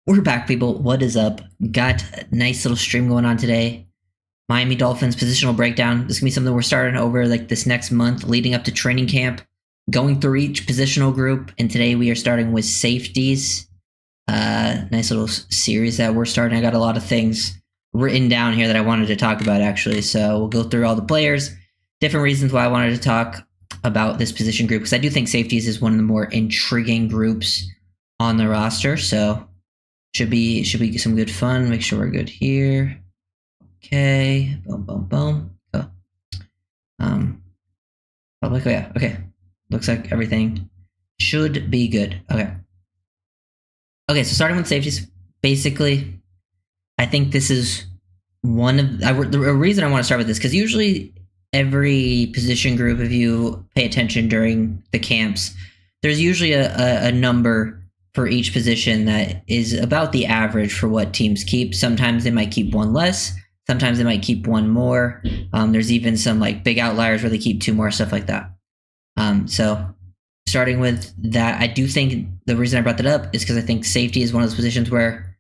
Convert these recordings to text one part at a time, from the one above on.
We're back, people. What is up? Got a nice little stream going on today. Miami Dolphins positional breakdown. This is gonna be something we're starting over like this next month, leading up to training camp, going through each positional group. And today we are starting with safeties. Nice little series that we're starting. I got a lot of things written down here that I wanted to talk about actually. So we'll go through all the players, different reasons why I wanted to talk about this position group, because I do think safeties is one of the more intriguing groups on the roster. So should be some good fun. Make sure we're good here. Okay. Boom, boom, boom. Oh. Public. Oh yeah. Okay. Looks like everything should be good. Okay. Okay. So starting with safeties, basically, I think this is one of the reason I want to start with this, because usually every position group, if you pay attention during the camps, there's usually a number for each position that is about the average for what teams keep. Sometimes they might keep one less. Sometimes they might keep one more. There's even some like big outliers where they keep two more, stuff like that. So starting with that, I do think the reason I brought that up is because I think safety is one of those positions where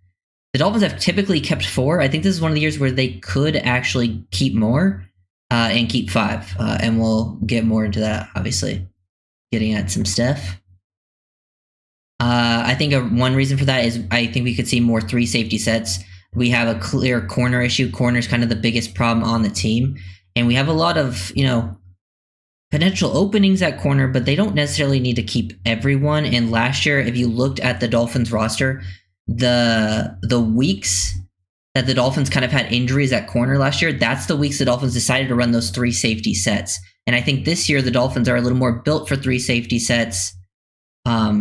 the Dolphins have typically kept four. I think this is one of the years where they could actually keep more and keep five. And we'll get more into that, obviously, getting at some stuff. I think one reason for that is I think we could see more three safety sets. We have a clear corner issue. Corner is kind of the biggest problem on the team. And we have a lot of, potential openings at corner, but they don't necessarily need to keep everyone. And last year, if you looked at the Dolphins roster, the weeks that the Dolphins kind of had injuries at corner last year, that's the weeks the Dolphins decided to run those three safety sets. And I think this year the Dolphins are a little more built for three safety sets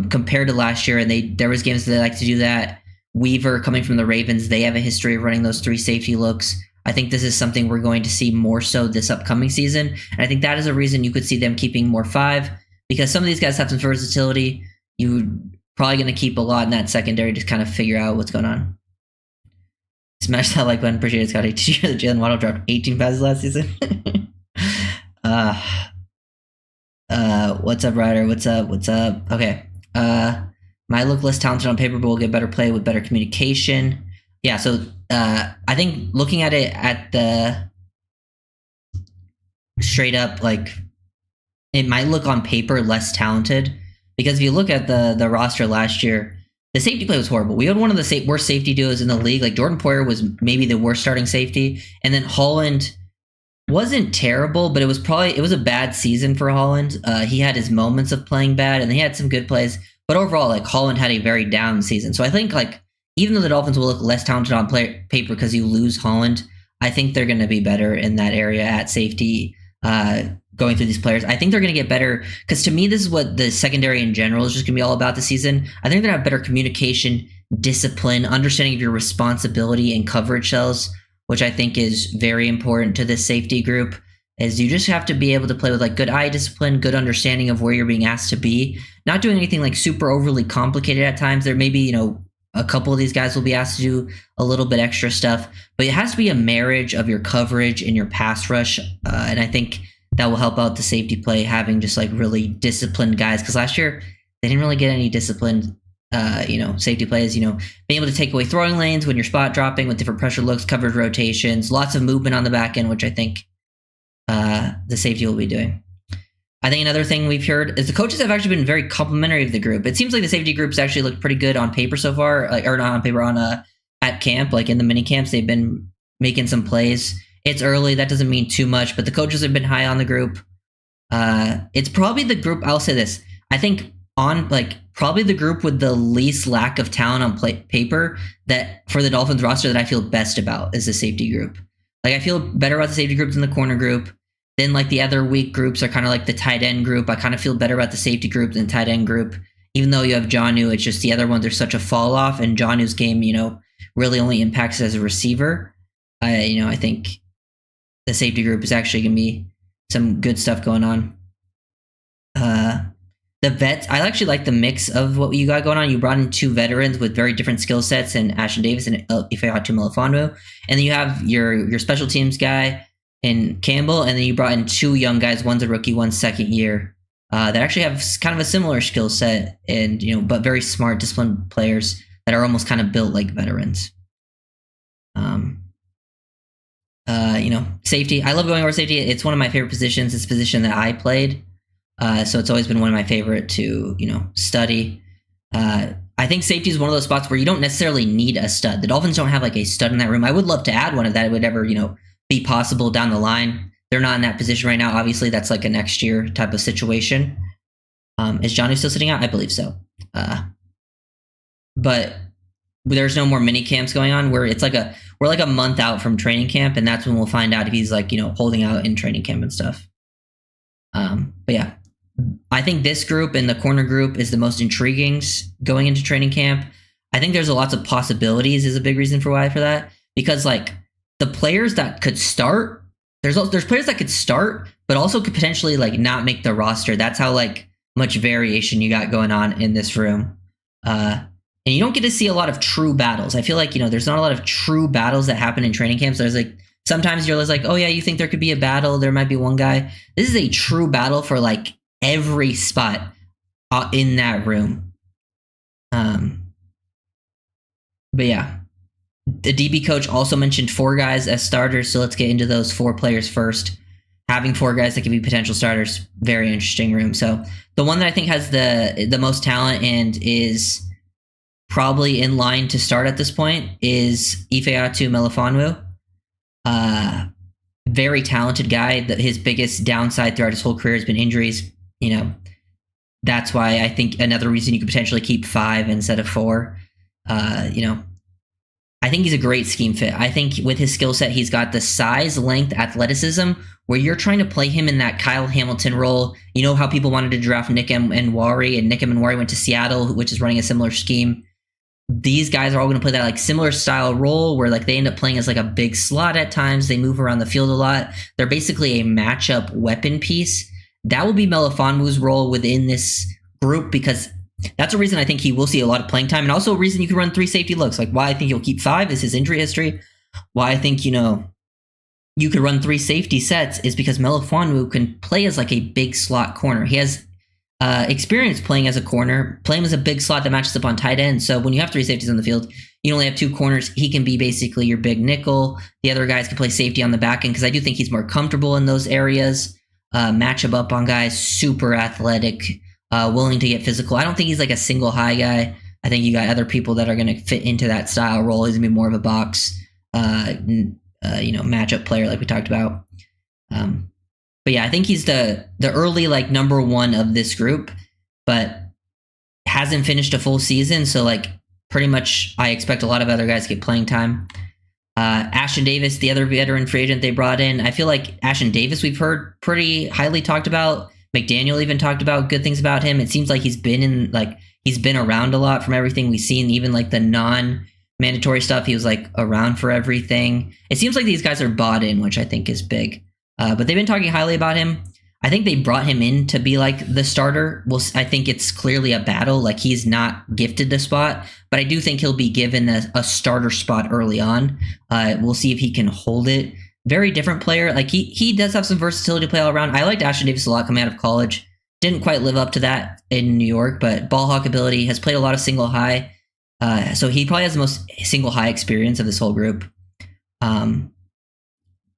compared to last year. And there was games that they like to do that. Weaver coming from the Ravens, they have a history of running those three safety looks. I think this is something we're going to see more so this upcoming season. And I think that is a reason you could see them keeping more five, because some of these guys have some versatility. You're probably going to keep a lot in that secondary to kind of figure out what's going on. Smash that like button. Appreciate it, Scotty. Did you hear that Jalen Waddle dropped 18 passes last season? What's up, Ryder? What's up? Okay. Might look less talented on paper, but will get better play with better communication. Yeah, so I think looking at it at the straight up, like, it might look on paper less talented, because if you look at the roster last year, the safety play was horrible. We had one of the worst safety duos in the league. Like, Jordan Poyer was maybe the worst starting safety, and then Holland wasn't terrible, but it was a bad season for Holland. He had his moments of playing bad, and he had some good plays. But overall, like, Holland had a very down season. So I think, like, even though the Dolphins will look less talented on paper because you lose Holland, I think they're going to be better in that area at safety going through these players. I think they're going to get better, because to me, this is what the secondary in general is just going to be all about this season. I think they're going to have better communication, discipline, understanding of your responsibility and coverage cells, which I think is very important to this safety group. Is you just have to be able to play with like good eye discipline, good understanding of where you're being asked to be, not doing anything like super overly complicated at times. There may be, a couple of these guys will be asked to do a little bit extra stuff, but it has to be a marriage of your coverage and your pass rush. And I think that will help out the safety play, having just like really disciplined guys. Because last year they didn't really get any disciplined, safety plays, being able to take away throwing lanes when you're spot dropping with different pressure looks, coverage rotations, lots of movement on the back end, which I think the safety will be doing. I think another thing we've heard is the coaches have actually been very complimentary of the group. It seems like the safety groups actually look pretty good on paper so far, or not on paper, at camp, like in the mini camps. They've been making some plays. It's early. That doesn't mean too much, but the coaches have been high on the group. It's probably the group, I'll say this, I think probably the group with the least lack of talent on paper that for the Dolphins roster that I feel best about is the safety group. Like, I feel better about the safety groups than the corner group. Then, like, the other weak groups are kind of like the tight end group. I kind of feel better about the safety group than tight end group. Even though you have Jonnu, it's just the other ones are such a fall off, and Jonnu's game, really only impacts as a receiver. I think the safety group is actually going to be some good stuff going on. The vets, I actually like the mix of what you got going on. You brought in two veterans with very different skill sets in Ashton Davis and Ifeatu Melifonwu. And then you have your special teams guy in Campbell, and then you brought in two young guys. One's a rookie, one's second year, that actually have kind of a similar skill set and, but very smart, disciplined players. that are almost kind of built like veterans. Safety. I love going over safety. It's one of my favorite positions. It's a position that I played. So it's always been one of my favorite to, study. I think safety is one of those spots where you don't necessarily need a stud. The Dolphins don't have like a stud in that room. I would love to add one if that would ever, be possible down the line. They're not in that position right now. Obviously, that's like a next year type of situation. Is Johnny still sitting out? I believe so. But there's no more mini camps going on where we're like a month out from training camp, and that's when we'll find out if he's like, holding out in training camp and stuff. But yeah, I think this group and the corner group is the most intriguing going into training camp. I think there's lots of possibilities is a big reason for that, because like the players that could start, there's players that could start, but also could potentially like not make the roster. That's how like much variation you got going on in this room. And you don't get to see a lot of true battles. I feel like, there's not a lot of true battles that happen in training camps. There's like, sometimes you're like, oh yeah, you think there could be a battle. There might be one guy. This is a true battle for like every spot in that room. But yeah, the DB coach also mentioned 4 guys as starters. So let's get into those 4 players first. Having 4 guys that could be potential starters, very interesting room. So the one that I think has the most talent and is probably in line to start at this point is Ifeatu Melifonwu. Very talented guy. His biggest downside throughout his whole career has been injuries. That's why I think another reason you could potentially keep 5 instead of 4. I think he's a great scheme fit. I think with his skill set, he's got the size, length, athleticism, where you're trying to play him in that Kyle Hamilton role. You know how people wanted to draft Nickem and Wari, and Nickem and Wari went to Seattle, which is running a similar scheme. These guys are all going to play that like similar style role where like they end up playing as like a big slot at times. They move around the field a lot. They're basically a matchup weapon piece. That will be Melifonwu's role within this group, because that's a reason I think he will see a lot of playing time, and also a reason you can run 3 safety looks. Like why I think he'll keep 5 is his injury history. Why I think, you could run 3 safety sets is because Melifonwu can play as like a big slot corner. He has experience playing as a corner, playing as a big slot that matches up on tight end. So when you have 3 safeties on the field, you only have 2 corners. He can be basically your big nickel. The other guys can play safety on the back end, because I do think he's more comfortable in those areas. Match him up on guys, super athletic, willing to get physical. I don't think he's like a single high guy. I think you got other people that are going to fit into that style role. He's going to be more of a box, matchup player like we talked about. But yeah, I think he's the early like number 1 of this group, but hasn't finished a full season. So like pretty much I expect a lot of other guys to get playing time. Ashton Davis, the other veteran free agent they brought in. I feel like Ashton Davis we've heard pretty highly talked about. McDaniel even talked about good things about him. It seems like he's been around a lot from everything we've seen, even like the non-mandatory stuff. He was like around for everything. It seems like these guys are bought in, which I think is big. But they've been talking highly about him. I think they brought him in to be like the starter. Well, I think it's clearly a battle. Like he's not gifted the spot, but I do think he'll be given a starter spot early on. We'll see if he can hold it. Very different player. Like he does have some versatility to play all around. I liked Ashton Davis a lot coming out of college. Didn't quite live up to that in New York, but ball hawk ability, has played a lot of single high. So he probably has the most single high experience of this whole group.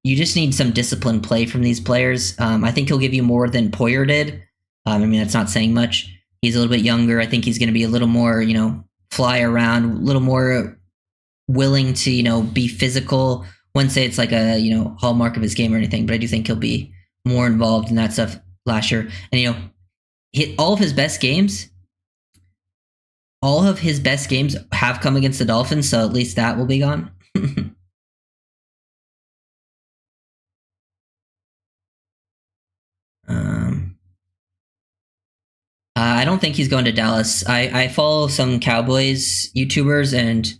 You just need some disciplined play from these players. I think he'll give you more than Poyer did. That's not saying much. He's a little bit younger. I think he's going to be a little more, fly around, a little more willing to, be physical. Wouldn't say it's like a, hallmark of his game or anything, but I do think he'll be more involved in that stuff last year. And, hit all of his best games have come against the Dolphins, so at least that will be gone. I don't think he's going to Dallas. I follow some Cowboys YouTubers, and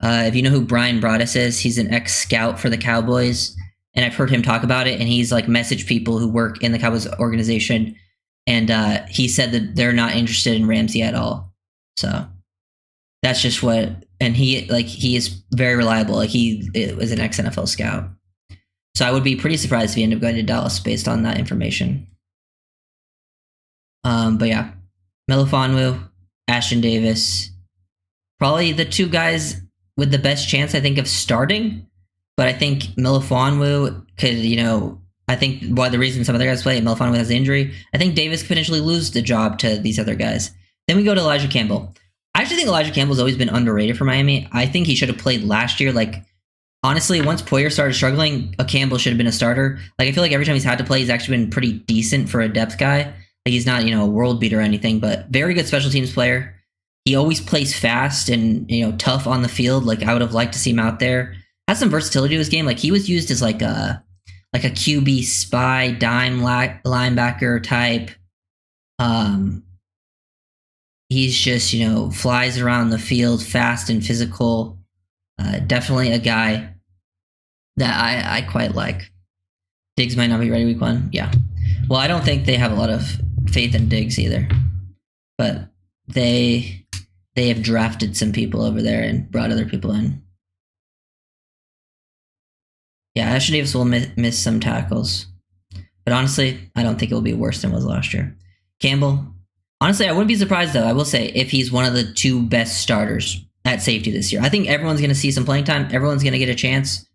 if you know who Brian Broaddus is, he's an ex-scout for the Cowboys, and I've heard him talk about it, and he's like messaged people who work in the Cowboys organization, and he said that they're not interested in Ramsey at all. So that's just what, and he is very reliable. Like he was an ex-NFL scout. So I would be pretty surprised if he ended up going to Dallas based on that information. But yeah, Melifonwu, Ashton Davis, probably the two guys with the best chance, I think, of starting. But I think Melifonwu could, I think one of the reasons some other guys play, Melifonwu has an injury. I think Davis could potentially lose the job to these other guys. Then we go to Elijah Campbell. I actually think Elijah Campbell's always been underrated for Miami. I think he should have played last year. Like, honestly, once Poyer started struggling, a Campbell should have been a starter. Like, I feel like every time he's had to play, he's actually been pretty decent for a depth guy. Like, he's not, a world beater or anything, but very good special teams player. He always plays fast and, tough on the field. Like, I would have liked to see him out there. Has some versatility to his game. Like, he was used as like a QB spy, dime linebacker type. He's just, flies around the field, fast and physical. Definitely a guy that I quite like. Diggs might not be ready week 1. Yeah. Well, I don't think they have a lot of faith in Diggs either. But they have drafted some people over there and brought other people in. Yeah, Ashton Davis will miss some tackles. But honestly, I don't think it will be worse than it was last year. Campbell, honestly, I wouldn't be surprised, though, I will say, if he's one of the 2 best starters at safety this year. I think everyone's going to see some playing time. Everyone's going to get a chance.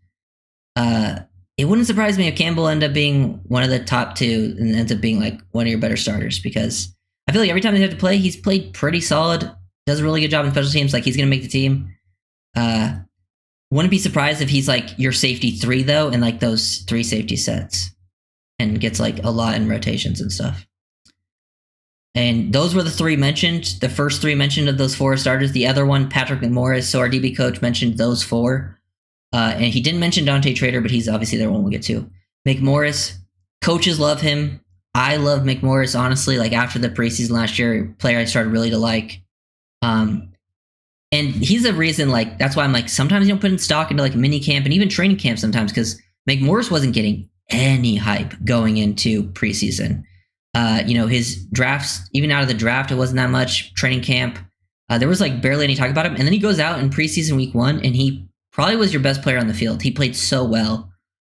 It wouldn't surprise me if Campbell ended up being one of the top 2 and ends up being like one of your better starters, because I feel like every time they have to play, he's played pretty solid. Does a really good job in special teams. Like, he's going to make the team. Wouldn't be surprised if he's like your safety 3, though, in like those 3 safety sets, and gets like a lot in rotations and stuff. And those were the 3 mentioned. The first 3 mentioned of those 4 starters. The other one, Patrick McMorris. So our DB coach mentioned those 4. And he didn't mention Dante Trader, but he's obviously the one we'll get to. McMorris, coaches love him. I love McMorris, honestly. Like, after the preseason last year, player I started really to like. And he's a reason, like, that's why I'm like, sometimes you don't put in stock into like mini camp and even training camp sometimes, because McMorris wasn't getting any hype going into preseason. His drafts, even out of the draft, it wasn't that much. Training camp, there was like barely any talk about him. And then he goes out in preseason week 1, and he probably was your best player on the field. He played so well.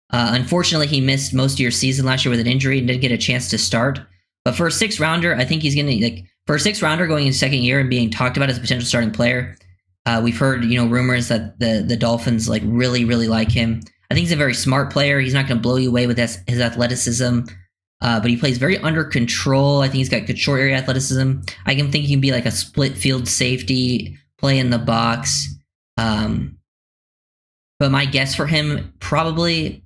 Unfortunately, he missed most of your season last year with an injury and didn't get a chance to start. But for a 6th rounder, I think he's going to, like, for a 6th rounder going in second year and being talked about as a potential starting player, we've heard, rumors that the Dolphins like really, really like him. I think he's a very smart player. He's not going to blow you away with his athleticism, but he plays very under control. I think he's got good short area athleticism. I can think he can be like a split field safety, play in the box. But my guess for him probably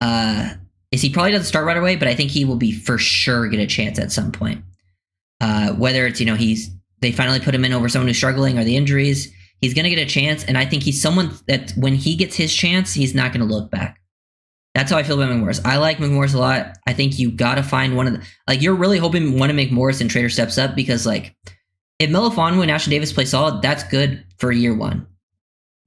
is he probably doesn't start right away, but I think he will be for sure get a chance at some point. Whether it's, they finally put him in over someone who's struggling or the injuries, he's going to get a chance. And I think he's someone that when he gets his chance, he's not going to look back. That's how I feel about McMorris. I like McMorris a lot. I think you got to find one of the, like, you're really hoping one of McMorris and Trader steps up, because like if Melifonwu and Ashton Davis play solid, that's good for year 1.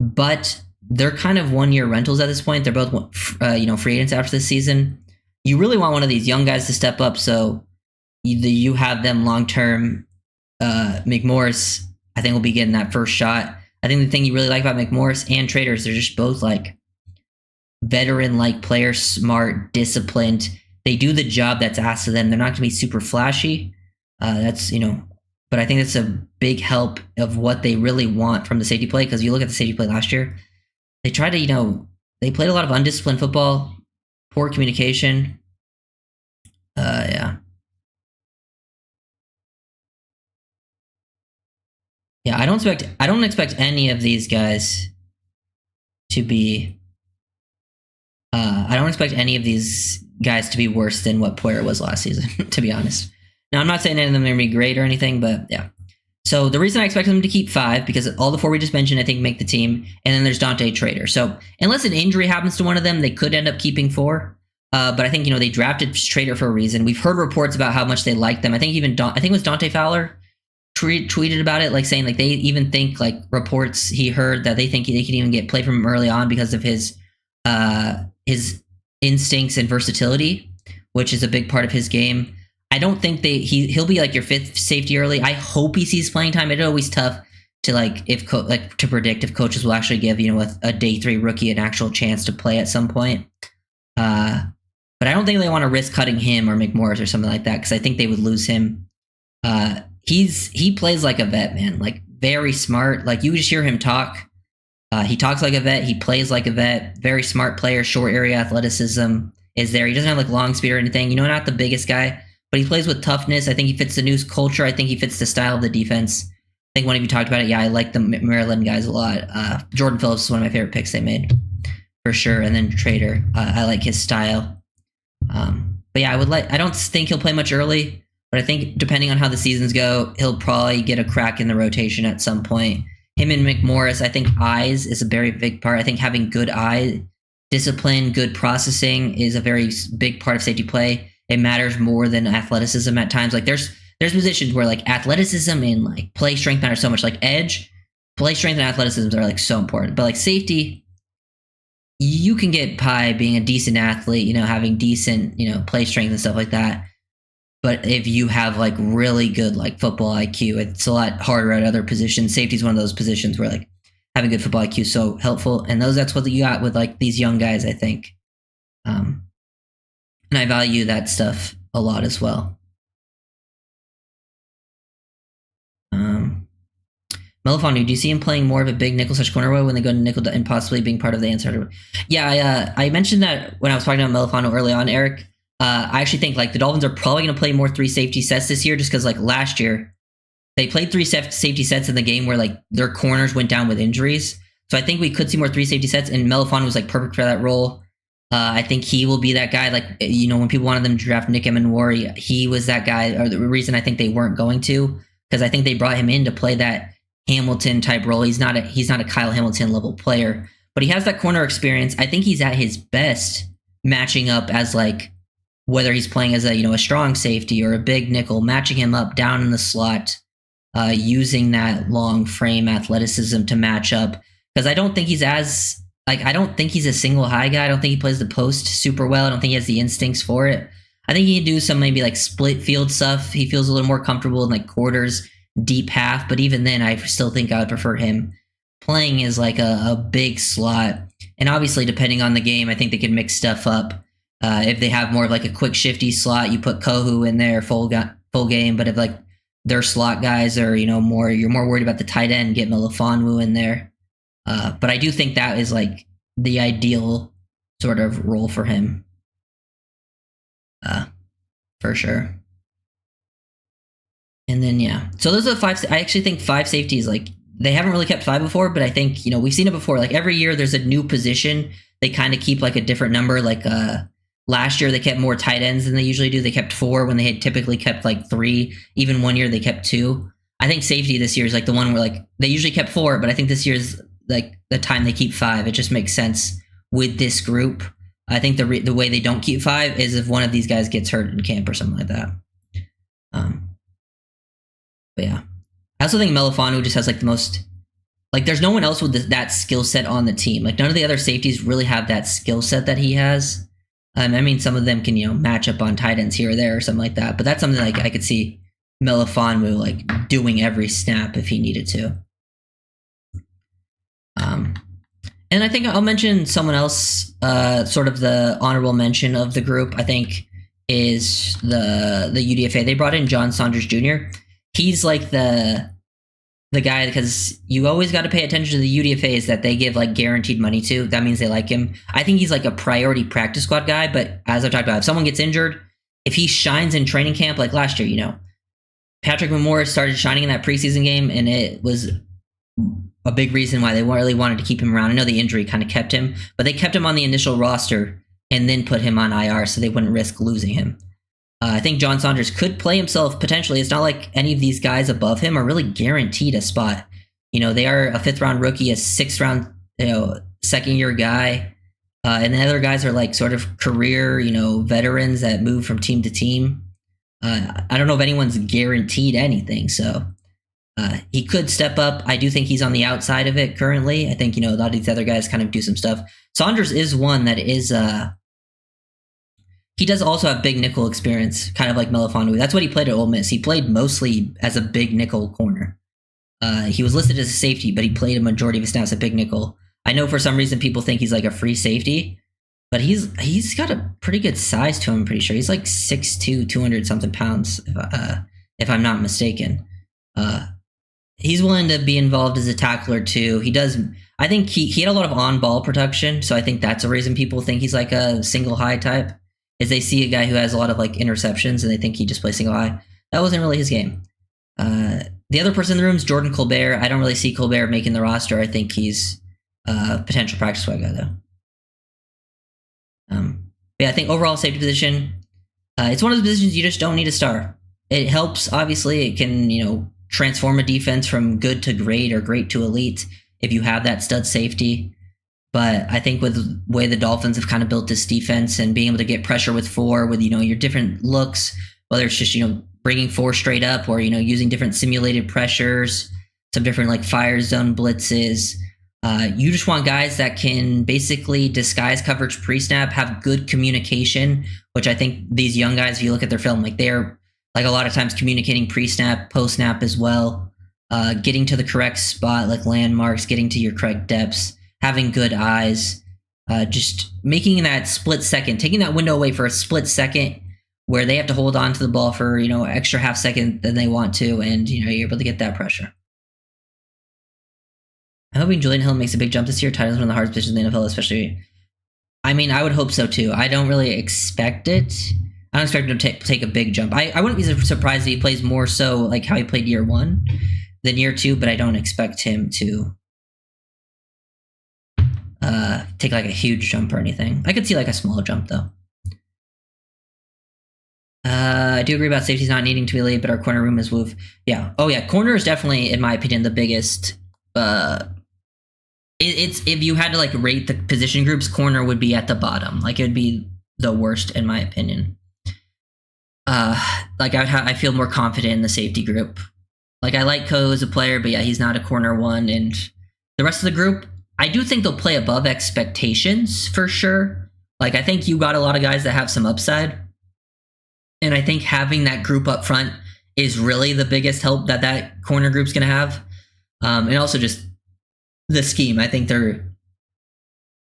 But they're kind of 1-year rentals at this point. They're both, free agents after this season. You really want one of these young guys to step up, so you have them long term. McMorris, I think, will be getting that first shot. I think the thing you really like about McMorris and Traders, they're just both like veteran-like players, smart, disciplined. They do the job that's asked of them. They're not going to be super flashy. But I think that's a big help of what they really want from the safety play. Because you look at the safety play last year, they tried to, they played a lot of undisciplined football, poor communication. Yeah, I don't expect any of these guys to be. I don't expect any of these guys to be worse than what Poyer was last season, to be honest. Now, I'm not saying any of them are going to be great or anything, but yeah. So the reason I expect them to keep 5, because all the 4 we just mentioned, I think, make the team. And then there's Dante Trader. So unless an injury happens to one of them, they could end up keeping 4. But I think, they drafted Trader for a reason. We've heard reports about how much they like them. I think it was Dante Fowler tweeted about it, like saying like they even think, like, reports he heard that they think they could even get play from him early on because of his instincts and versatility, which is a big part of his game. I don't think he'll be like your 5th safety early. I hope he sees playing time. It's always tough to to predict if coaches will actually give a day 3 rookie an actual chance to play at some point. But I don't think they want to risk cutting him or McMorris or something like that, because I think they would lose him. He plays like a vet, man. Like, very smart. Like you just hear him talk. He talks like a vet. He plays like a vet. Very smart player. Short area athleticism is there. He doesn't have like long speed or anything. You know, not the biggest guy, but he plays with toughness. I think he fits the news culture. I think he fits the style of the defense. I think one of you talked about it. Yeah, I like the Maryland guys a lot. Jordan Phillips is one of my favorite picks they made for sure. And then Trader. I like his style. But yeah, I don't think he'll play much early, but I think depending on how the seasons go, he'll probably get a crack in the rotation at some point. Him and McMorris, I think eyes is a very big part. I think having good eye discipline, good processing is a very big part of safety play. It matters more than athleticism at times. Like there's positions where like athleticism and like play strength matter so much. Like edge, play strength and athleticism are like so important. But like safety, you can get by being a decent athlete, you know, having decent, you know, play strength and stuff like that. But if you have like really good like football IQ, it's a lot harder at other positions. Safety is one of those positions where like having good football IQ is so helpful. And that's what you got with like these young guys, I think. And I value that stuff a lot as well. Melifonu, do you see him playing more of a big nickel/corner role when they go to nickel and possibly being part of the answer? Yeah, I mentioned that when I was talking about Melifonu early on, Eric. I actually think like the Dolphins are probably going to play more 3 safety sets this year, just because like last year they played 3 safety sets in the game where like their corners went down with injuries. So I think we could see more 3 safety sets, and Melifonu was like perfect for that role. I think he will be that guy. Like, you know, when people wanted them to draft Nick Emenwari, he was that guy, or the reason I think they weren't going to, because I think they brought him in to play that Hamilton type role. He's not a Kyle Hamilton level player, but he has that corner experience. I think he's at his best matching up as like, whether he's playing as a strong safety or a big nickel, matching him up down in the slot, using that long frame athleticism to match up. Because I don't think he's I don't think he's a single high guy. I don't think he plays the post super well. I don't think he has the instincts for it. I think he can do some maybe like split field stuff. He feels a little more comfortable in like quarters, deep half. But even then, I still think I would prefer him playing as like a big slot. And obviously, depending on the game, I think they could mix stuff up. If they have more of like a quick shifty slot, you put Kohu in there full game. But if like their slot guys are you're more worried about the tight end, get Melifonu in there. But I do think that is like the ideal sort of role for him, for sure. And then yeah, so those are the 5. I actually think 5 safeties, like they haven't really kept 5 before, but I think we've seen it before. Like every year, there's a new position. They kind of keep like a different number. Like last year, they kept more tight ends than they usually do. They kept 4 when they had typically kept like 3. Even one year, they kept 2. I think safety this year is like the one where like they usually kept 4, but I think this year's like the time they keep 5. It just makes sense with this group. I think the way they don't keep 5 is if one of these guys gets hurt in camp or something like that. But yeah, I also think Melifonu just has like the most, like there's no one else with that skill set on the team. Like none of the other safeties really have that skill set that he has. I mean, some of them can match up on tight ends here or there or something like that. But that's something like I could see Melifonu like doing every snap if he needed to. And I think I'll mention someone else, sort of the honorable mention of the group, I think, is the UDFA. They brought in John Saunders Jr. He's like the guy, because you always got to pay attention to the UDFAs that they give like guaranteed money to. That means they like him. I think he's like a priority practice squad guy, but as I've talked about, if someone gets injured, if he shines in training camp like last year, Patrick McMorris started shining in that preseason game, and it was a big reason why they really wanted to keep him around. I know the injury kind of kept him, but they kept him on the initial roster and then put him on IR so they wouldn't risk losing him. I think John Saunders could play himself potentially. It's not like any of these guys above him are really guaranteed a spot. They are a 5th round rookie, a 6th round, second year guy. And the other guys are like sort of career, veterans that move from team to team. I don't know if anyone's guaranteed anything. So he could step up. I do think he's on the outside of it currently. I think, a lot of these other guys kind of do some stuff. Saunders is one that is, he does also have big nickel experience, kind of like Melifonu. That's what he played at Ole Miss. He played mostly as a big nickel corner. He was listed as a safety, but he played a majority of his snaps at big nickel. I know for some reason people think he's like a free safety, but he's got a pretty good size to him, I'm pretty sure. He's like 6'2", 200 something pounds, if I'm not mistaken. He's willing to be involved as a tackler too. He does. I think he had a lot of on ball production, so I think that's a reason people think he's like a single high type. Is they see a guy who has a lot of like interceptions and they think he just plays single high. That wasn't really his game. The other person in the room is Jordan Colbert. I don't really see Colbert making the roster. I think he's a potential practice squad guy though. Yeah, I think overall safety position, it's one of the positions you just don't need a star. It helps, obviously. It can, transform a defense from good to great or great to elite if you have that stud safety. But I think with the way the Dolphins have kind of built this defense and being able to get pressure with four, with your different looks, whether it's just bringing four straight up or using different simulated pressures, some different like fire zone blitzes. You just want guys that can basically disguise coverage pre-snap, have good communication, which I think these young guys, if you look at their film, like they're like a lot of times communicating pre-snap, post-snap as well, getting to the correct spot, like landmarks, getting to your correct depths, having good eyes, just making that split second, taking that window away for a split second where they have to hold on to the ball for, extra half second than they want to, and, you're able to get that pressure. I'm hoping Julian Hill makes a big jump this year. Tight ends one of the hardest positions in the NFL, especially. I mean, I would hope so too. I don't really expect it. I don't expect him to take a big jump. I wouldn't be surprised if he plays more so like how he played year one than year two, but I don't expect him to take like a huge jump or anything. I could see like a small jump though. I do agree about safeties not needing to be elite, but our corner room is woof. Yeah. Oh yeah, corner is definitely, in my opinion, the biggest. It's if you had to like rate the position groups, corner would be at the bottom. Like it would be the worst in my opinion. Like I feel more confident in the safety group. Like I like Ko as a player, but yeah, he's not a corner one. And the rest of the group, I do think they'll play above expectations for sure. Like I think you got a lot of guys that have some upside, and I think having that group up front is really the biggest help that corner group's gonna have. And also just the scheme. I think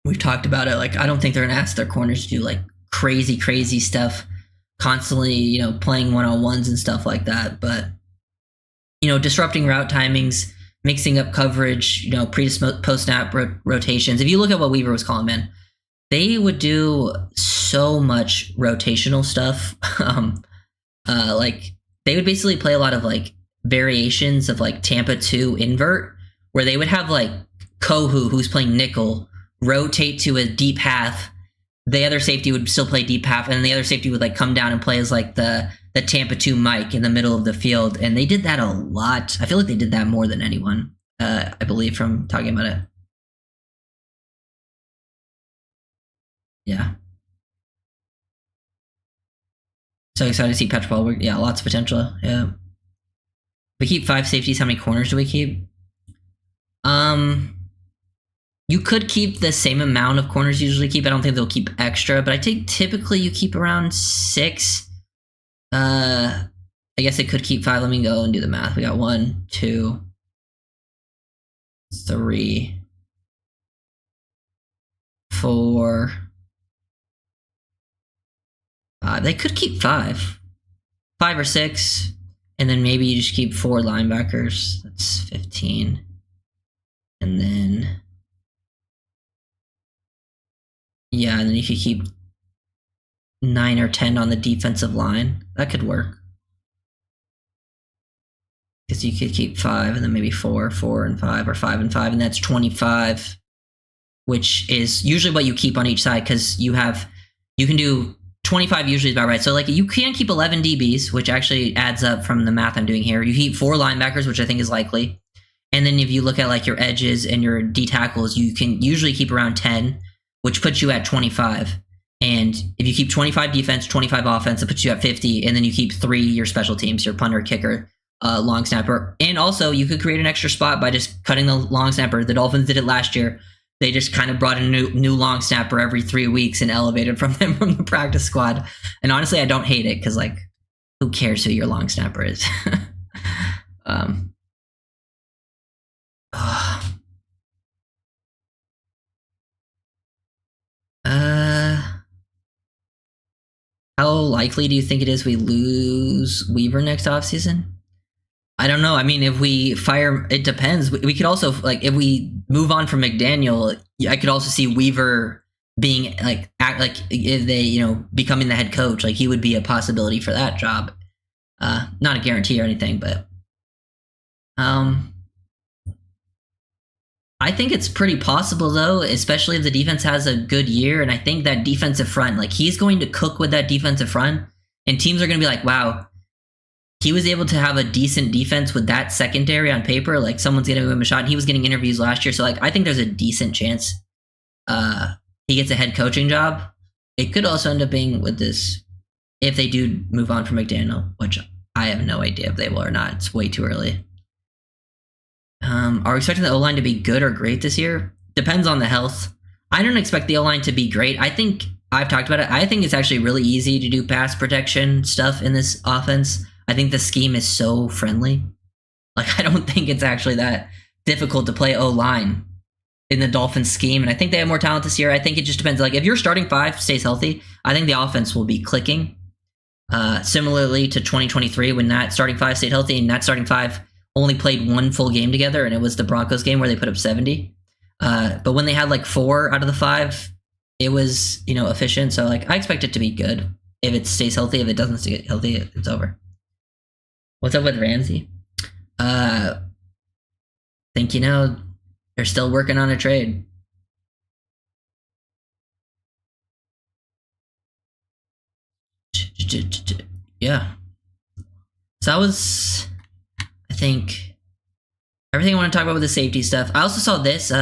we've talked about it. Like I don't think they're gonna ask their corners to do like crazy stuff constantly, playing one-on-ones and stuff like that. But, disrupting route timings, mixing up coverage, pre to post-snap rotations. If you look at what Weaver was calling, man, they would do so much rotational stuff. Like they would basically play a lot of like variations of like Tampa 2 invert, where they would have like Kohu, who's playing nickel, rotate to a deep half. The other safety would still play deep half, and then the other safety would like come down and play as like the Tampa 2 Mike in the middle of the field. And they did that a lot. I feel like they did that more than anyone, I believe, from talking about it. Yeah. So excited to see Patrick Paul. Yeah, lots of potential. Yeah. We keep 5 safeties. How many corners do we keep? You could keep the same amount of corners you usually keep. I don't think they'll keep extra, but I think typically you keep around 6. I guess it could keep 5. Let me go and do the math. We got 1, 2, 3, 4, 5. They could keep 5 or 6, and then maybe you just keep 4 linebackers. That's 15, and then yeah, and then you could keep 9 or 10 on the defensive line. That could work. Because you could keep 5 and then maybe 4 and 5, or 5 and 5, and that's 25, which is usually what you keep on each side, because you can do 25 usually is about right. So like you can keep 11 DBs, which actually adds up from the math I'm doing here. You keep 4 linebackers, which I think is likely. And then if you look at like your edges and your D tackles, you can usually keep around 10, which puts you at 25. And if you keep 25 defense, 25 offense, it puts you at 50. And then you keep 3 your special teams, your punter, kicker, long snapper. And also you could create an extra spot by just cutting the long snapper. The Dolphins did it last year. They just kind of brought a new long snapper every 3 weeks and elevated from them from the practice squad. And honestly, I don't hate it, because like, who cares who your long snapper is? How likely do you think it is we lose Weaver next offseason? I don't know. I mean, if we fire, it depends. We could also, like, if we move on from McDaniel, I could also see Weaver being like, if they, becoming the head coach, like he would be a possibility for that job. Not a guarantee or anything, but I think it's pretty possible though, especially if the defense has a good year. And I think that defensive front, like he's going to cook with that defensive front, and teams are going to be like, wow, he was able to have a decent defense with that secondary on paper. Like someone's going to give him a shot. And he was getting interviews last year. So like, I think there's a decent chance he gets a head coaching job. It could also end up being with this, if they do move on from McDaniel, which I have no idea if they will or not. It's way too early. Are we expecting the O-line to be good or great this year? Depends on the health. I don't expect the O-line to be great. I think I've talked about it. I think it's actually really easy to do pass protection stuff in this offense. I think the scheme is so friendly. Like, I don't think it's actually that difficult to play O-line in the Dolphins scheme. And I think they have more talent this year. I think it just depends. Like, if your starting five stays healthy, I think the offense will be clicking. Similarly to 2023, when that starting five stayed healthy, and that starting five only played one full game together, and it was the Broncos game where they put up 70. But when they had like 4 out of the 5, it was, efficient. So like, I expect it to be good if it stays healthy. If it doesn't stay healthy, it's over. What's up with Ramsey? Think they're still working on a trade. Yeah. So that was, I think, everything I want to talk about with the safety stuff. I also saw this.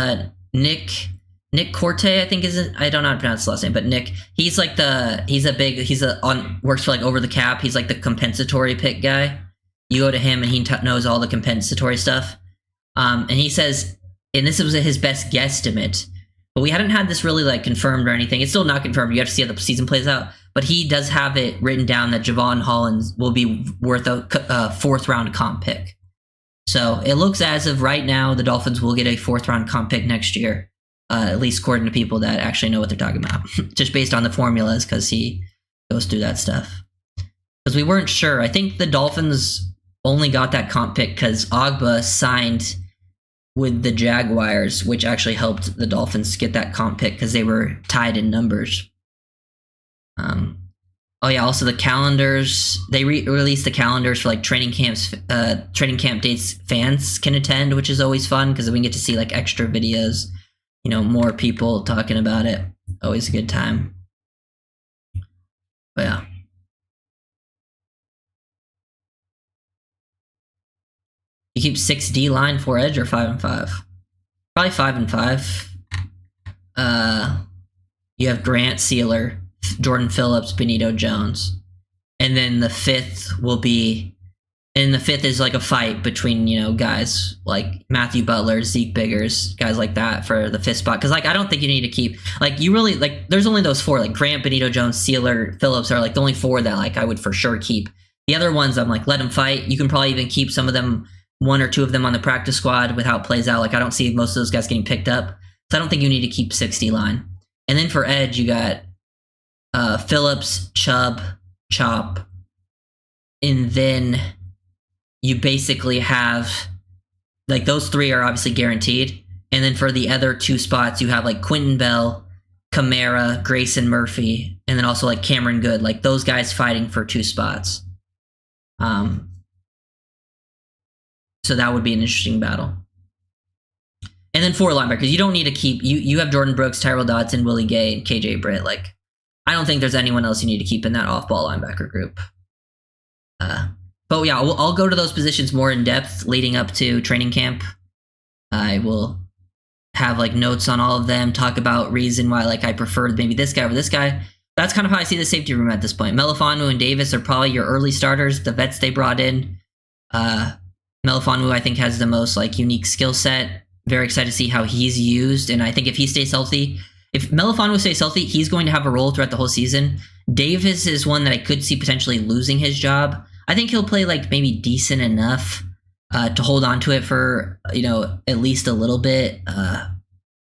Nick Corte, I think I don't know how to pronounce his last name, but Nick, he's like works for like Over the Cap. He's like the compensatory pick guy. You go to him and he knows all the compensatory stuff. And he says, and this was his best guesstimate, but we hadn't had this really like confirmed or anything. It's still not confirmed. You have to see how the season plays out. But he does have it written down that Javon Hollins will be worth a 4th round comp pick. So it looks as of right now, the Dolphins will get a 4th round comp pick next year, at least according to people that actually know what they're talking about, just based on the formulas, because he goes through that stuff. Because we weren't sure. I think the Dolphins only got that comp pick because Agba signed with the Jaguars, which actually helped the Dolphins get that comp pick because they were tied in numbers. Also the calendars. They released the calendars for like training camp dates fans can attend, which is always fun because we can get to see like extra videos, more people talking about it. Always a good time. But yeah. You keep 6D line, 4 edge, or 5 and 5? Probably 5 and 5. You have Grant, Sealer, Jordan Phillips, Benito Jones. And then the 5th will be, and the 5th is like a fight between, guys like Matthew Butler, Zeke Biggers, guys like that for the 5th spot. Because, like, I don't think you need to keep, like, you really, like, there's only those 4, like Grant, Benito Jones, Sealer, Phillips are like the only 4 that, like, I would for sure keep. The other ones, I'm like, let them fight. You can probably even keep some of them, 1 or 2 of them on the practice squad with how it plays out. Like, I don't see most of those guys getting picked up. So I don't think you need to keep 60 line. And then for edge, you got Phillips, Chubb, Chop. And then you basically have, like, those 3 are obviously guaranteed. And then for the other 2 spots, you have, like, Quentin Bell, Kamara, Grayson Murphy, and then also, like, Cameron Good. Like, those guys fighting for 2 spots. So that would be an interesting battle. And then 4 linebackers. You don't need to keep... You have Jordan Brooks, Tyrell Dodson, Willie Gay, and KJ Britt. Like, I don't think there's anyone else you need to keep in that off-ball linebacker group. But yeah, I'll go to those positions more in depth leading up to training camp. I will have like notes on all of them, talk about reason why like I prefer maybe this guy over this guy. That's kind of how I see the safety room at this point. Melifonwu and Davis are probably your early starters, the vets they brought in. Melifonwu, I think, has the most like unique skill set. Very excited to see how he's used, and I think if he stays healthy, if Melifonwu stays healthy, he's going to have a role throughout the whole season. Davis is one that I could see potentially losing his job. I think he'll play like maybe decent enough to hold on to it for, at least a little bit.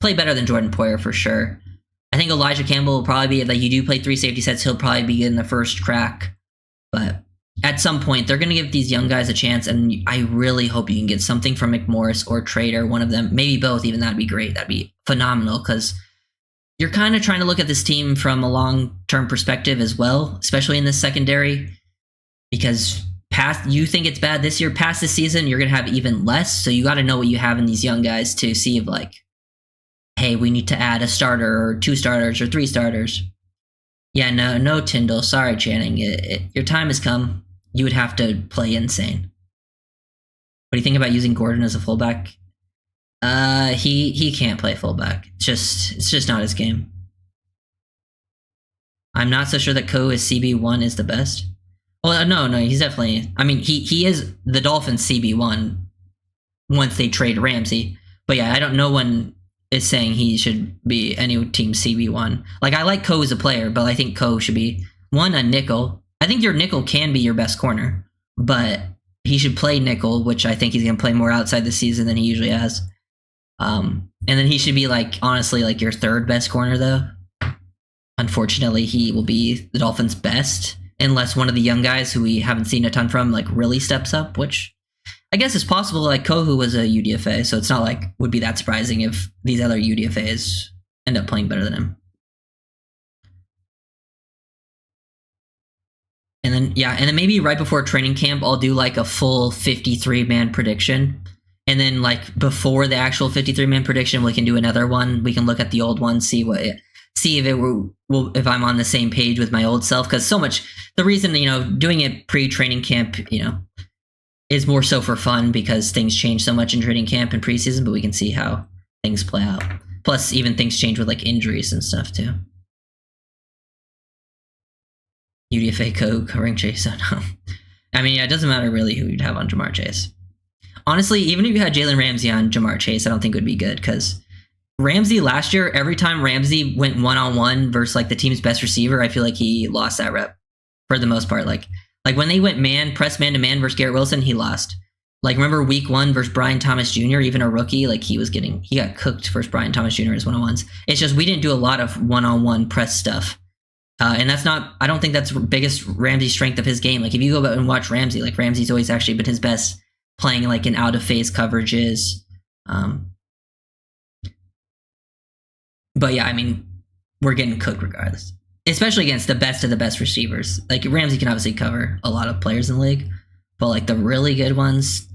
Play better than Jordan Poyer for sure. I think Elijah Campbell will probably be, if like you do play 3 safety sets, he'll probably be in the first crack. But at some point they're going to give these young guys a chance, and I really hope you can get something from McMorris or Trader, one of them, maybe both. Even that'd be great. That'd be phenomenal because you're kind of trying to look at this team from a long-term perspective as well, especially in the secondary, because past you think it's bad this year, past this season you're going to have even less. So you got to know what you have in these young guys to see if like, hey, we need to add a starter or 2 starters or 3 starters. Yeah, no Tyndall. Sorry, Channing. Your time has come. You would have to play insane. What do you think about using Gordon as a fullback? He can't play fullback. It's just not his game. I'm not so sure that Ko is CB1 is the best. Well, no, he's definitely. I mean, he is the Dolphins CB1 once they trade Ramsey. But yeah, I don't. No one is saying he should be any team CB1. Like, I like Ko as a player, but I think Ko should be a nickel. I think your nickel can be your best corner, but he should play nickel, which I think he's going to play more outside the season than he usually has. And then he should be like, honestly, like your 3rd best corner though. Unfortunately, he will be the Dolphins' best unless one of the young guys who we haven't seen a ton from like really steps up, which I guess is possible. Like Kohu was a UDFA, so it's not like would be that surprising if these other UDFAs end up playing better than him. And then maybe right before training camp, I'll do like a full 53-man prediction. And then like before the actual 53-man prediction, we can do another one. We can look at the old one, see if I'm on the same page with my old self. Because the reason, doing it pre-training camp, is more so for fun because things change so much in training camp and preseason, but we can see how things play out. Plus, even things change with like injuries and stuff too. UDFA covering Chase. I don't know. I mean, yeah, it doesn't matter really who you'd have on Jamar Chase. Honestly, even if you had Jalen Ramsey on Jamar Chase, I don't think it would be good because Ramsey last year, every time Ramsey went one-on-one versus like the team's best receiver, I feel like he lost that rep for the most part. Like when they went press man to man versus Garrett Wilson, he lost. Like remember week 1 versus Brian Thomas Jr., even a rookie, like he got cooked versus Brian Thomas Jr. as one-on-ones. It's just we didn't do a lot of one-on-one press stuff. And I don't think that's the biggest Ramsey strength of his game. Like if you go back and watch Ramsey, like Ramsey's always actually been his best playing like in out of phase coverages. But yeah, I mean, we're getting cooked regardless, especially against the best of the best receivers. Like Ramsey can obviously cover a lot of players in the league, but like the really good ones,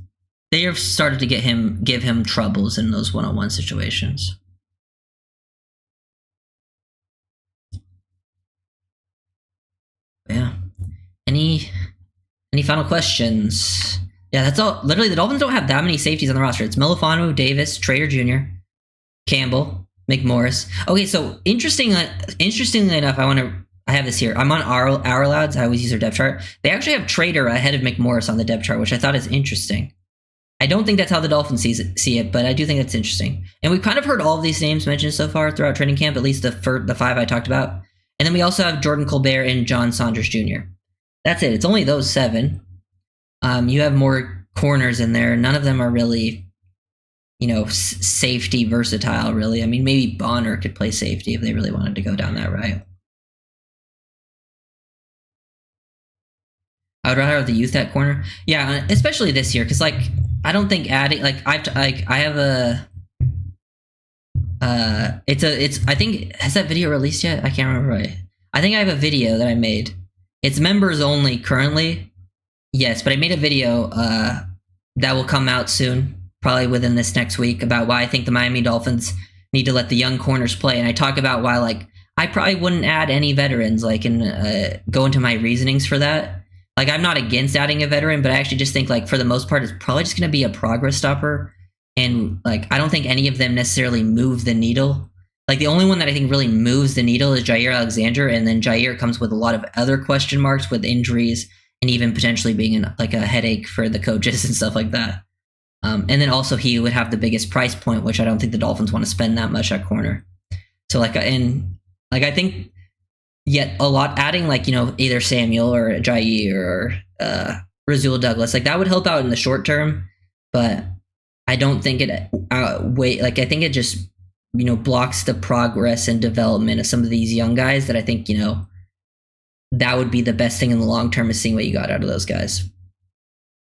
they have started to give him troubles in those one-on-one situations. Yeah. Any final questions? Yeah, that's all. Literally, the Dolphins don't have that many safeties on the roster. It's Melifano, Davis, Trader Jr., Campbell, McMorris. Okay, so interestingly enough, I have this here. I'm on Our Lads. I always use their depth chart. They actually have Trader ahead of McMorris on the depth chart, which I thought is interesting. I don't think that's how the Dolphins see it, but I do think that's interesting. And we've kind of heard all of these names mentioned so far throughout training camp, at least the 5 I talked about. And then we also have Jordan Colbert and John Saunders Jr. That's it. It's only those 7. You have more corners in there. None of them are really, safety versatile, really. I mean, maybe Bonner could play safety if they really wanted to go down that route. I would rather have the youth at corner. Yeah, especially this year, because, like, I don't think adding, like, I have a... I think, has that video released yet? I can't remember. I think I have a video that I made. It's members only currently. Yes, but I made a video that will come out soon, probably within this next week, about why I think the Miami Dolphins need to let the young corners play. And I talk about why, like, I probably wouldn't add any veterans, like, and go into my reasonings for that. Like, I'm not against adding a veteran, but I actually just think, like, for the most part, it's probably just going to be a progress stopper. And, like, I don't think any of them necessarily move the needle. Like, the only one that I think really moves the needle is Jair Alexander, and then Jair comes with a lot of other question marks with injuries and even potentially being a headache for the coaches and stuff like that. And then also he would have the biggest price point, which I don't think the Dolphins want to spend that much at corner. So, I think yet a lot adding, either Samuel or Jair or Rasul Douglas, like, that would help out in the short term, but I don't think it I think it just blocks the progress and development of some of these young guys that I think that would be the best thing in the long term, is seeing what you got out of those guys.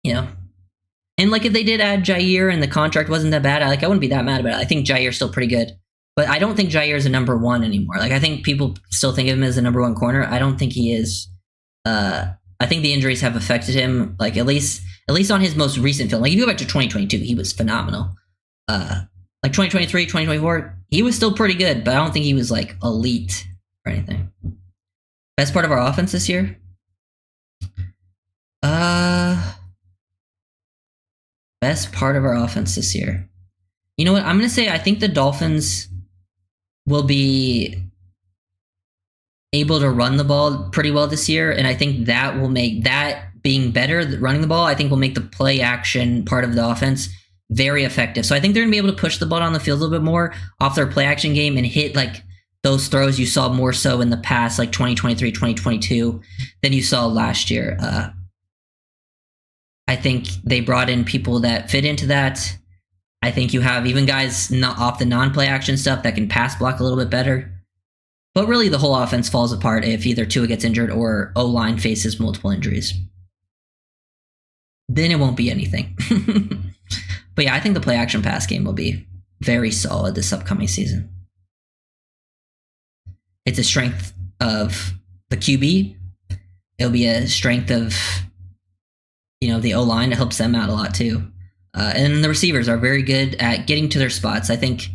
And like if they did add Jair and the contract wasn't that bad, I wouldn't be that mad about it. I think Jair's still pretty good. But I don't think Jair is a number one anymore. Like I think people still think of him as a number one corner. I don't think he is. I think the injuries have affected him, like at least on his most recent film. Like if you go back to 2022, he was phenomenal. Like 2023, 2024, he was still pretty good, but I don't think he was like elite or anything. Best part of our offense this year? Best part of our offense this year. You know what? I'm going to say I think the Dolphins will be able to run the ball pretty well this year, and I think that will make that being better, running the ball, I think will make the play action part of the offense very effective. So I think they're going to be able to push the ball down the field a little bit more off their play action game and hit like those throws you saw more so in the past, like 2023, 2022, than you saw last year. I think they brought in people that fit into that. I think you have even guys not off the non-play action stuff that can pass block a little bit better. But really, the whole offense falls apart if either Tua gets injured or O-line faces multiple injuries. Then it won't be anything. But yeah, I think the play action pass game will be very solid this upcoming season. It's a strength of the QB. It'll be a strength of, the O-line. It helps them out a lot too. And the receivers are very good at getting to their spots. I think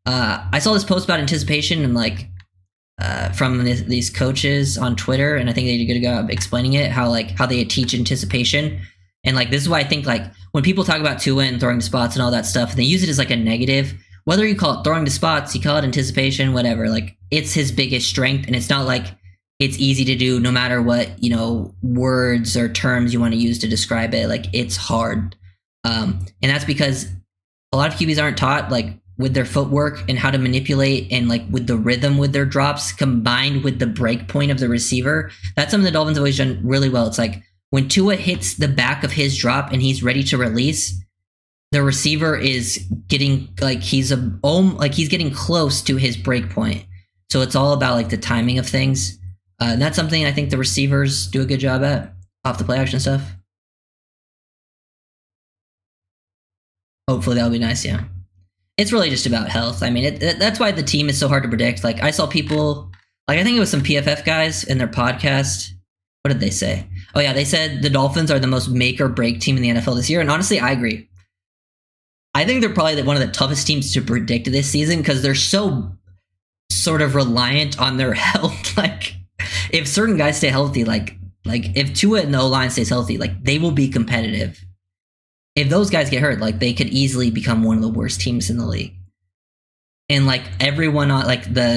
I saw this post about anticipation and from these coaches on Twitter, and I think they did a good job explaining it, how they teach anticipation. And this is why I think when people talk about Tua and throwing to spots and all that stuff, and they use it as a negative, whether you call it throwing to spots, you call it anticipation, whatever, it's his biggest strength. And it's not it's easy to do no matter what, words or terms you want to use to describe it. It's hard. And that's because a lot of QBs aren't taught with their footwork and how to manipulate and with the rhythm with their drops combined with the break point of the receiver. That's something the Dolphins have always done really well. It's when Tua hits the back of his drop and he's ready to release, the receiver is getting he's getting close to his break point. So it's all about the timing of things. And that's something I think the receivers do a good job at off the play action stuff. Hopefully that'll be nice, yeah. It's really just about health. I mean, that's why the team is so hard to predict. I saw people, I think it was some PFF guys in their podcast. What did they say? Oh, yeah, they said the Dolphins are the most make or break team in the NFL this year. And honestly, I agree. I think they're probably one of the toughest teams to predict this season because they're so sort of reliant on their health. If certain guys stay healthy, if Tua and the O-line stays healthy, they will be competitive. If those guys get hurt, they could easily become one of the worst teams in the league. And everyone on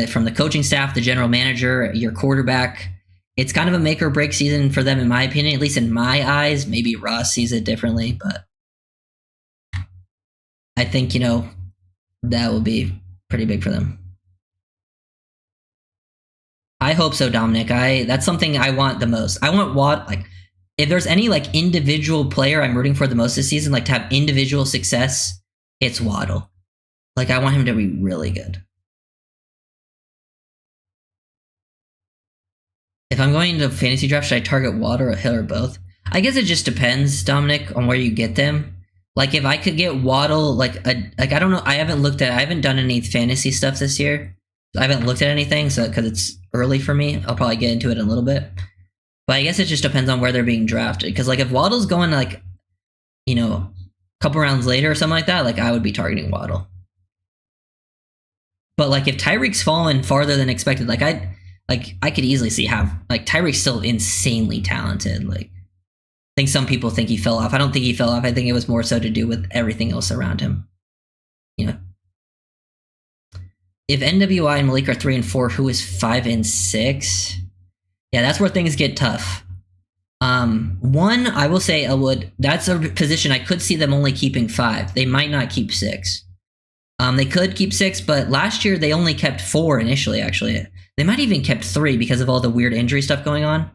from the coaching staff, the general manager, your quarterback, it's kind of a make or break season for them, in my opinion, at least in my eyes. Maybe Ross sees it differently, but I think, that will be pretty big for them. I hope so, Dominic. That's something I want the most. I want if there's any individual player I'm rooting for the most this season, to have individual success, it's Waddle. I want him to be really good. If I'm going into fantasy draft, should I target Waddle or Hill or both? I guess it just depends, Dominic, on where you get them. If I could get Waddle, I don't know. I haven't done any fantasy stuff this year. I haven't looked at anything, so because it's early for me, I'll probably get into it in a little bit. But I guess it just depends on where they're being drafted. Because if Waddle's going a couple rounds later or something like that, I would be targeting Waddle. But if Tyreek's fallen farther than expected, I could easily see how Tyreek's still insanely talented. I think some people think he fell off. I don't think he fell off. I think it was more so to do with everything else around him. If NWI and Malik are 3 and 4, who is 5 and 6? Yeah, that's where things get tough. One, I will say that's a position I could see them only keeping 5. They might not keep 6. They could keep 6, but last year they only kept 4 initially, actually. They might even kept 3 because of all the weird injury stuff going on.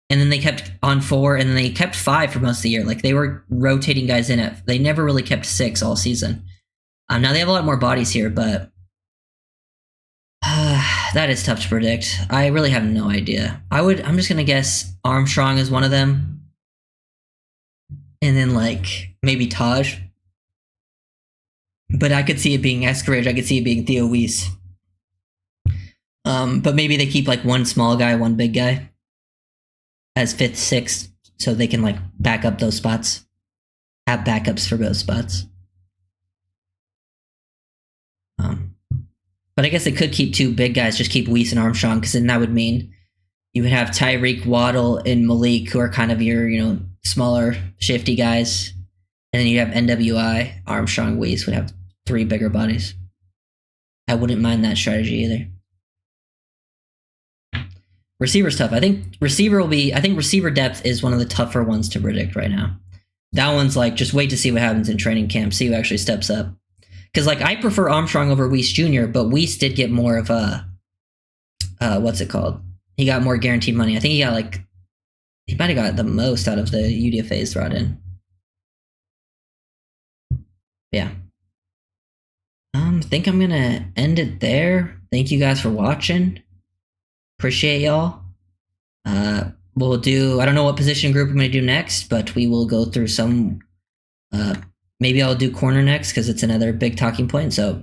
And then they kept on 4, and then they kept 5 for most of the year. They were rotating guys in it. They never really kept 6 all season. Now they have a lot more bodies here, but that is tough to predict. I really have no idea. I'm just gonna guess Armstrong is one of them, and then like maybe Taj. But I could see it being Escourage. I could see it being Theo Weiss. But maybe they keep like one small guy, one big guy as fifth, sixth, so they can like back up those spots. Have backups for both spots. But I guess it could keep two big guys, just keep Weiss and Armstrong, because then that would mean you would have Tyreek, Waddle, and Malik, who are kind of your, smaller, shifty guys. And then you have NWI, Armstrong, Weiss would have three bigger bodies. I wouldn't mind that strategy either. Receiver's tough. I think receiver depth is one of the tougher ones to predict right now. That one's like, just wait to see what happens in training camp, see who actually steps up. Because like I prefer Armstrong over Weiss Jr., but Weiss did get more of a what's it called? He got more guaranteed money. I think he might have got the most out of the UDFAs brought in. Yeah. I think I'm gonna end it there. Thank you guys for watching. Appreciate y'all. We'll do, I don't know what position group I'm gonna do next, but we will go through some maybe I'll do corner next because it's another big talking point. So